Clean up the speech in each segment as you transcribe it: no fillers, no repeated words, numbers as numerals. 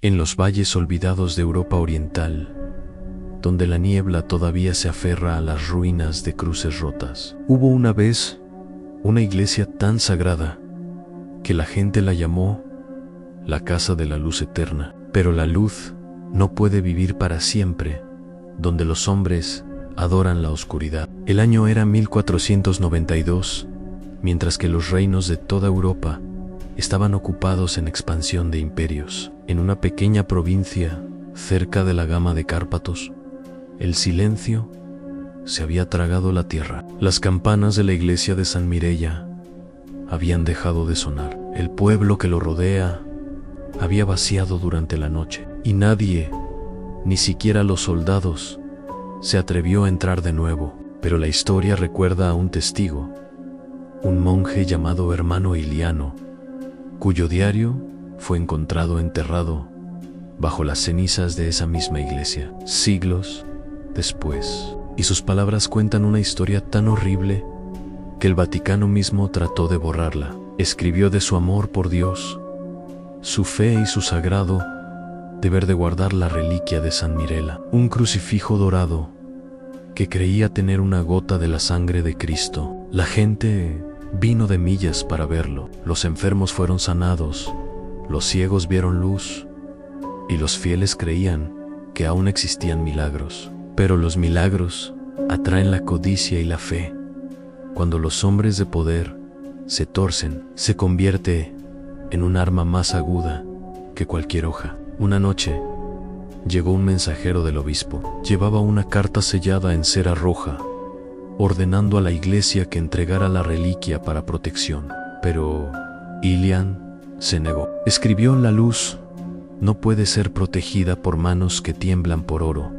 en los valles olvidados de Europa Oriental, donde la niebla todavía se aferra a las ruinas de cruces rotas. Hubo una vez una iglesia tan sagrada que la gente la llamó la Casa de la Luz Eterna. Pero la luz no puede vivir para siempre, donde los hombres adoran la oscuridad. El año era 1492, mientras que los reinos de toda Europa estaban ocupados en expansión de imperios. En una pequeña provincia cerca de la gama de Cárpatos, el silencio se había tragado la tierra. Las campanas de la iglesia de San Mireia habían dejado de sonar. El pueblo que lo rodea había vaciado durante la noche, y nadie, ni siquiera los soldados, se atrevió a entrar de nuevo. Pero la historia recuerda a un testigo, un monje llamado Hermano Iliano, cuyo diario fue encontrado enterrado bajo las cenizas de esa misma iglesia, siglos después. Y sus palabras cuentan una historia tan horrible que el Vaticano mismo trató de borrarla. Escribió de su amor por Dios, su fe y su sagrado deber de guardar la reliquia de San Mirela, un crucifijo dorado que creía tener una gota de la sangre de Cristo. La gente vino de millas para verlo. Los enfermos fueron sanados, los ciegos vieron luz, y los fieles creían que aún existían milagros. Pero los milagros atraen la codicia y la fe. Cuando los hombres de poder se torcen, se convierte en un arma más aguda que cualquier hoja. Una noche llegó un mensajero del obispo. Llevaba una carta sellada en cera roja, ordenando a la iglesia que entregara la reliquia para protección. Pero Ilian se negó. Escribió: la luz no puede ser protegida por manos que tiemblan por oro.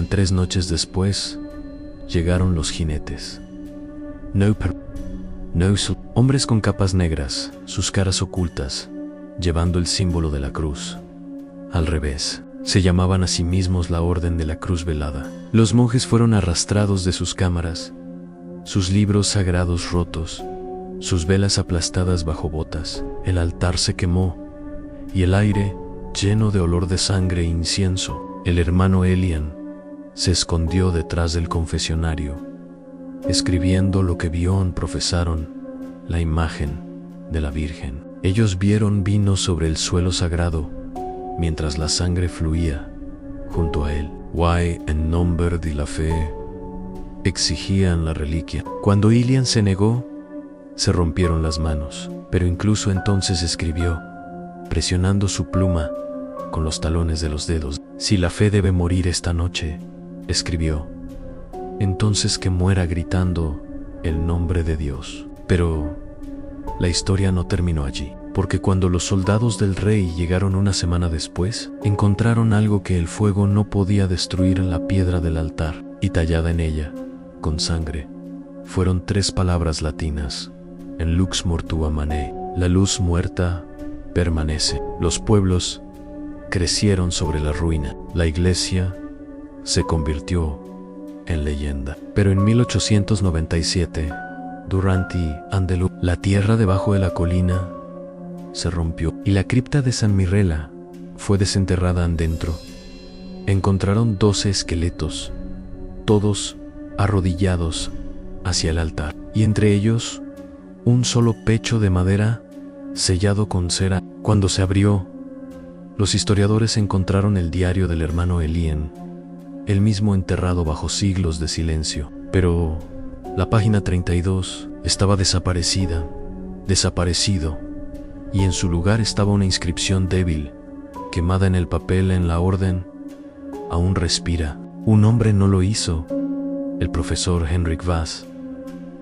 3 noches después llegaron los jinetes. Hombres con capas negras, sus caras ocultas, llevando el símbolo de la cruz. Al revés, se llamaban a sí mismos la Orden de la Cruz Velada. Los monjes fueron arrastrados de sus cámaras, sus libros sagrados rotos, sus velas aplastadas bajo botas. El altar se quemó y el aire, lleno de olor de sangre e incienso. El hermano Elian se escondió detrás del confesionario, escribiendo lo que profesaron la imagen de la Virgen. Ellos vieron vino sobre el suelo sagrado, mientras la sangre fluía junto a él. En nombre de la fe, exigían la reliquia. Cuando Ilian se negó, se rompieron las manos, pero incluso entonces escribió, presionando su pluma con los talones de los dedos. Si la fe debe morir esta noche, escribió, entonces que muera gritando el nombre de Dios. Pero la historia no terminó allí, porque cuando los soldados del rey llegaron una semana después, encontraron algo que el fuego no podía destruir en la piedra del altar, y tallada en ella, con sangre, fueron 3 palabras latinas: en lux mortua mane, la luz muerta permanece. Los pueblos crecieron sobre la ruina. La iglesia se convirtió en leyenda. Pero en 1897, durante Andalú, la tierra debajo de la colina se rompió y la cripta de San Mirela fue desenterrada adentro. Encontraron 12 esqueletos, todos arrodillados hacia el altar, y entre ellos un solo pecho de madera sellado con cera. Cuando se abrió, los historiadores encontraron el diario del hermano Elian, el mismo enterrado bajo siglos de silencio. Pero la página 32 estaba desaparecido, y en su lugar estaba una inscripción débil, quemada en el papel. En la orden aún respira. Un hombre no lo hizo, el profesor Henrik Vass,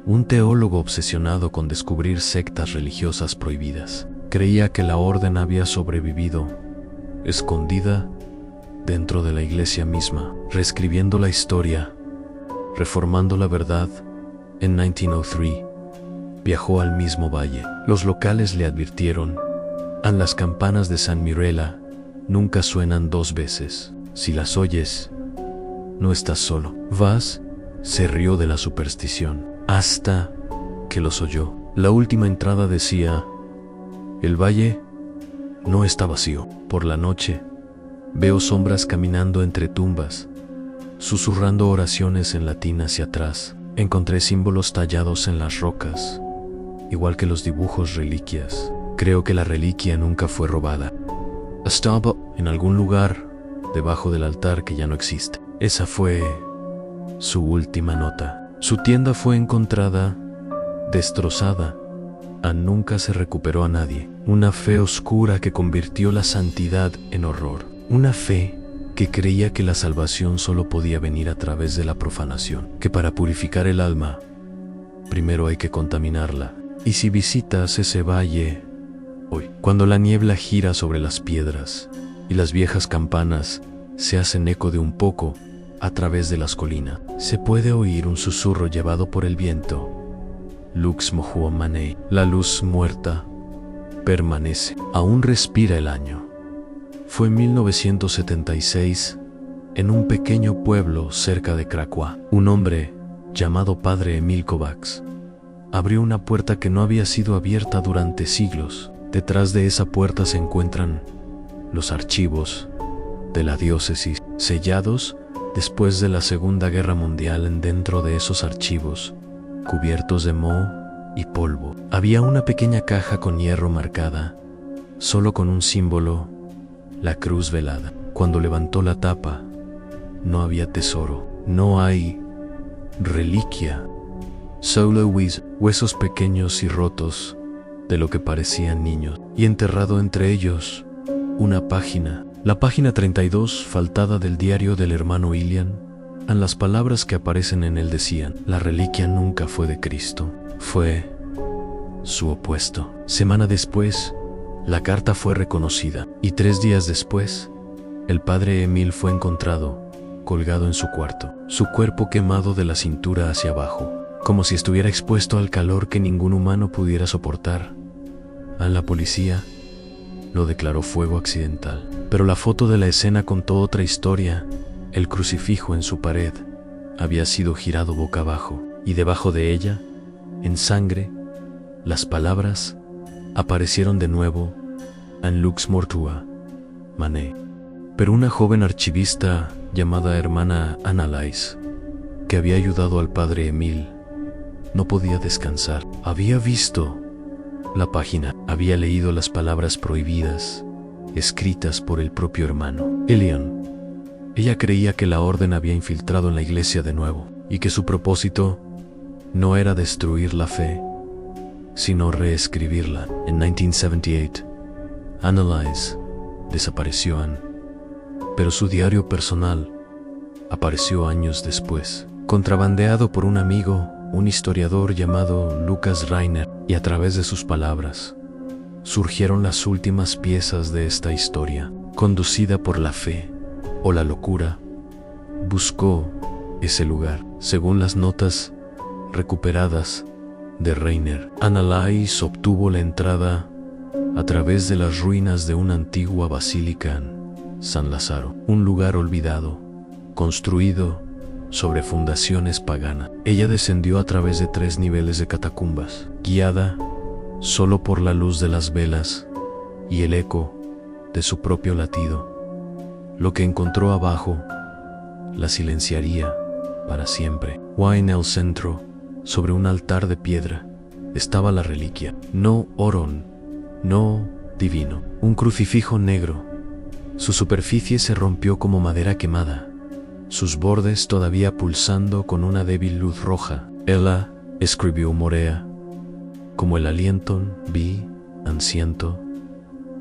un teólogo obsesionado con descubrir sectas religiosas prohibidas. Creía que la orden había sobrevivido, escondida dentro de la iglesia misma. Reescribiendo la historia, reformando la verdad, en 1903 viajó al mismo valle. Los locales le advirtieron: las campanas de San Mirela nunca suenan 2 veces. Si las oyes, no estás solo. Vass se rió de la superstición, hasta que los oyó. La última entrada decía: el valle no está vacío. Por la noche, veo sombras caminando entre tumbas, susurrando oraciones en latín hacia atrás. Encontré símbolos tallados en las rocas, igual que los dibujos reliquias. Creo que la reliquia nunca fue robada. Estaba en algún lugar debajo del altar que ya no existe. Esa fue su última nota. Su tienda fue encontrada destrozada. Nunca se recuperó a nadie. Una fe oscura que convirtió la santidad en horror. Una fe que creía que la salvación solo podía venir a través de la profanación. Que para purificar el alma, primero hay que contaminarla. Y si visitas ese valle hoy, cuando la niebla gira sobre las piedras y las viejas campanas se hacen eco de un poco a través de las colinas, se puede oír un susurro llevado por el viento. Lux Mohuo Manei, la luz muerta permanece. Aún respira el año. Fue en 1976, en un pequeño pueblo cerca de Cracovia. Un hombre llamado Padre Emil Kovacs abrió una puerta que no había sido abierta durante siglos. Detrás de esa puerta se encuentran los archivos de la diócesis, sellados después de la Segunda Guerra Mundial. Dentro de esos archivos, cubiertos de moho y polvo, había una pequeña caja con hierro marcada, solo con un símbolo, la cruz velada. Cuando levantó la tapa, no había tesoro, no hay reliquia, solo huesos pequeños y rotos de lo que parecían niños, y enterrado entre ellos una página, la página 32 faltada del diario del hermano Ilian. Las palabras que aparecen en él decían: la reliquia nunca fue de Cristo, fue su opuesto. Semana después, la carta fue reconocida, y 3 días después, el padre Emil fue encontrado colgado en su cuarto, su cuerpo quemado de la cintura hacia abajo, como si estuviera expuesto al calor que ningún humano pudiera soportar. A la policía lo declaró fuego accidental, pero la foto de la escena contó otra historia. El crucifijo en su pared había sido girado boca abajo, y debajo de ella, en sangre, las palabras aparecieron de nuevo: en lux mortua Manei. Pero una joven archivista llamada hermana Annalise, que había ayudado al padre Emil, no podía descansar. Había visto la página, había leído las palabras prohibidas, escritas por el propio hermano Ilian. Ella creía que la orden había infiltrado en la iglesia de nuevo, y que su propósito no era destruir la fe, sino reescribirla. En 1978, Annalise desapareció, pero su diario personal apareció años después, contrabandeado por un amigo, un historiador llamado Lucas Reiner, y a través de sus palabras surgieron las últimas piezas de esta historia. Conducida por la fe o la locura, buscó ese lugar. Según las notas recuperadas de Reiner, Annalise obtuvo la entrada a través de las ruinas de una antigua basílica en San Lázaro, un lugar olvidado, construido sobre fundaciones paganas. Ella descendió a través de 3 niveles de catacumbas, guiada solo por la luz de las velas y el eco de su propio latido. Lo que encontró abajo la silenciaría para siempre. En el centro, sobre un altar de piedra, estaba la reliquia. No oro, no divino. Un crucifijo negro. Su superficie se rompió como madera quemada, sus bordes todavía pulsando con una débil luz roja. Ella escribió Morea, como el aliento, vi, siento,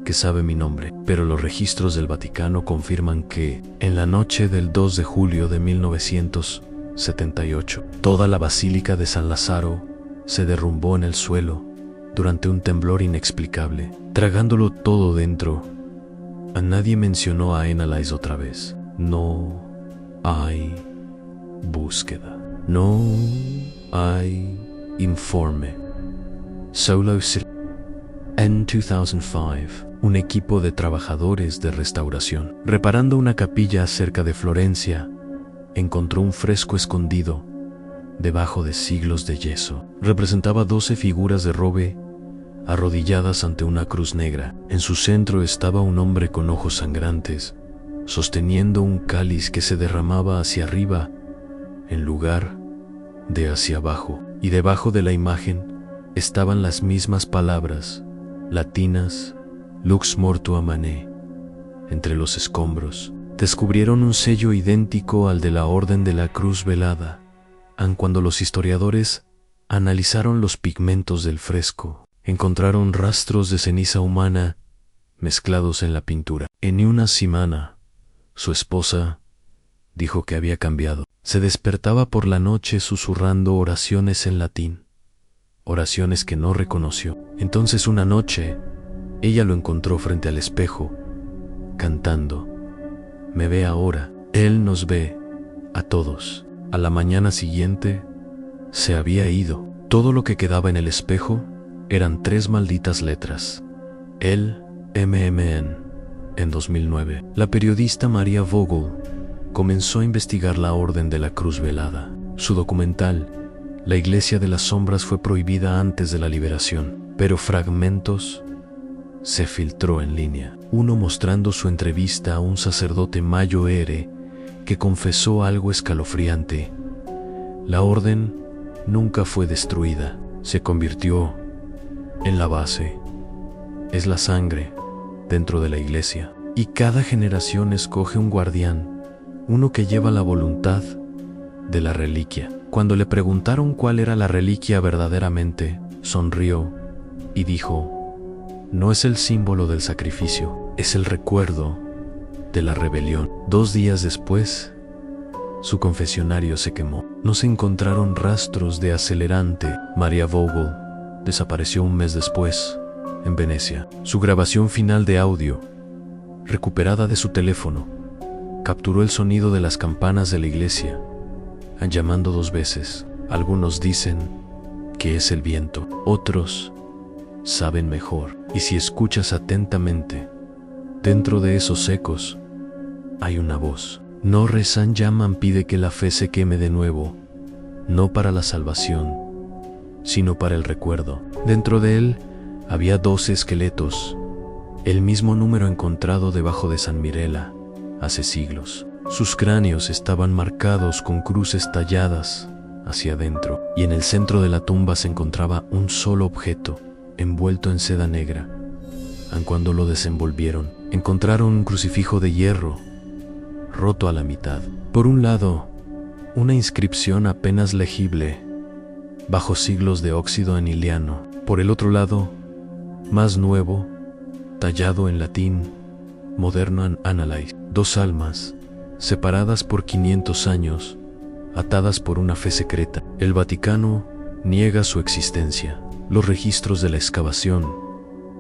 que sabe mi nombre. Pero los registros del Vaticano confirman que, en la noche del 2 de julio de 1978, toda la Basílica de San Lázaro se derrumbó en el suelo durante un temblor inexplicable, tragándolo todo dentro. A nadie mencionó a Annalise otra vez. No hay búsqueda. No hay informe. Solo en 2005, un equipo de trabajadores de restauración, reparando una capilla cerca de Florencia, encontró un fresco escondido debajo de siglos de yeso. Representaba 12 figuras de roble arrodilladas ante una cruz negra. En su centro estaba un hombre con ojos sangrantes, sosteniendo un cáliz que se derramaba hacia arriba en lugar de hacia abajo. Y debajo de la imagen estaban las mismas palabras latinas, Lux mortua manet. Entre los escombros descubrieron un sello idéntico al de la Orden de la Cruz Velada, aun cuando los historiadores analizaron los pigmentos del fresco, encontraron rastros de ceniza humana mezclados en la pintura. Eniuna Simana, su esposa, dijo que había cambiado. Se despertaba por la noche susurrando oraciones en latín, oraciones que no reconoció. Entonces una noche, ella lo encontró frente al espejo, cantando: «Me ve ahora». Él nos ve a todos. A la mañana siguiente, se había ido. Todo lo que quedaba en el espejo eran 3 malditas letras: el MMN. En 2009, la periodista Maria Vogel comenzó a investigar la Orden de la Cruz Velada. Su documental, La Iglesia de las Sombras, fue prohibida antes de la liberación, pero fragmentos se filtró en línea. Uno mostrando su entrevista a un sacerdote mayo ere que confesó algo escalofriante: la orden nunca fue destruida, se convirtió en la base. Es la sangre dentro de la iglesia. Y cada generación escoge un guardián, uno que lleva la voluntad de la reliquia. Cuando le preguntaron cuál era la reliquia verdaderamente, sonrió y dijo: no es el símbolo del sacrificio, es el recuerdo de la rebelión. 2 días después, su confesionario se quemó. No se encontraron rastros de acelerante. Maria Vogel desapareció un mes después, en Venecia. Su grabación final de audio, recuperada de su teléfono, capturó el sonido de las campanas de la iglesia, llamando 2 veces. Algunos dicen que es el viento, otros saben mejor. Y si escuchas atentamente, dentro de esos ecos hay una voz. No rezan llaman pide que la fe se queme de nuevo, no para la salvación, sino para el recuerdo. Dentro de él había 12 esqueletos, el mismo número encontrado debajo de San Mirela hace siglos. Sus cráneos estaban marcados con cruces talladas hacia adentro, y en el centro de la tumba se encontraba un solo objeto, envuelto en seda negra. Aun cuando lo desenvolvieron, encontraron un crucifijo de hierro, roto a la mitad. Por un lado, una inscripción apenas legible, bajo siglos de óxido aniliano. Por el otro lado, más nuevo, tallado en latín, Moderno Annales. 2 almas, separadas por 500 años, atadas por una fe secreta. El Vaticano niega su existencia. Los registros de la excavación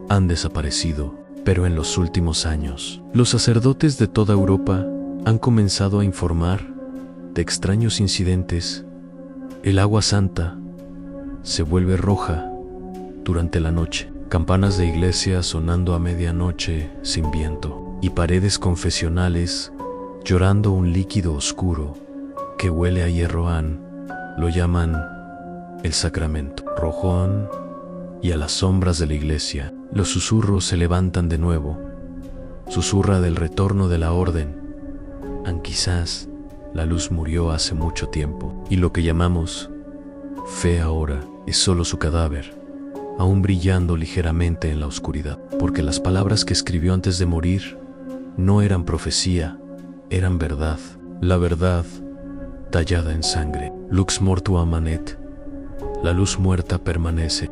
han desaparecido, pero en los últimos años, los sacerdotes de toda Europa han comenzado a informar de extraños incidentes. El agua santa se vuelve roja durante la noche, campanas de iglesia sonando a medianoche sin viento, y paredes confesionales llorando un líquido oscuro que huele a hierroán. Lo llaman el sacramento rojón, y a las sombras de la iglesia los susurros se levantan de nuevo. Susurra del retorno de la orden, aunque quizás la luz murió hace mucho tiempo, y lo que llamamos fe ahora es solo su cadáver, aún brillando ligeramente en la oscuridad, porque las palabras que escribió antes de morir no eran profecía, eran verdad, la verdad tallada en sangre. Lux mortua manet, la luz muerta permanece.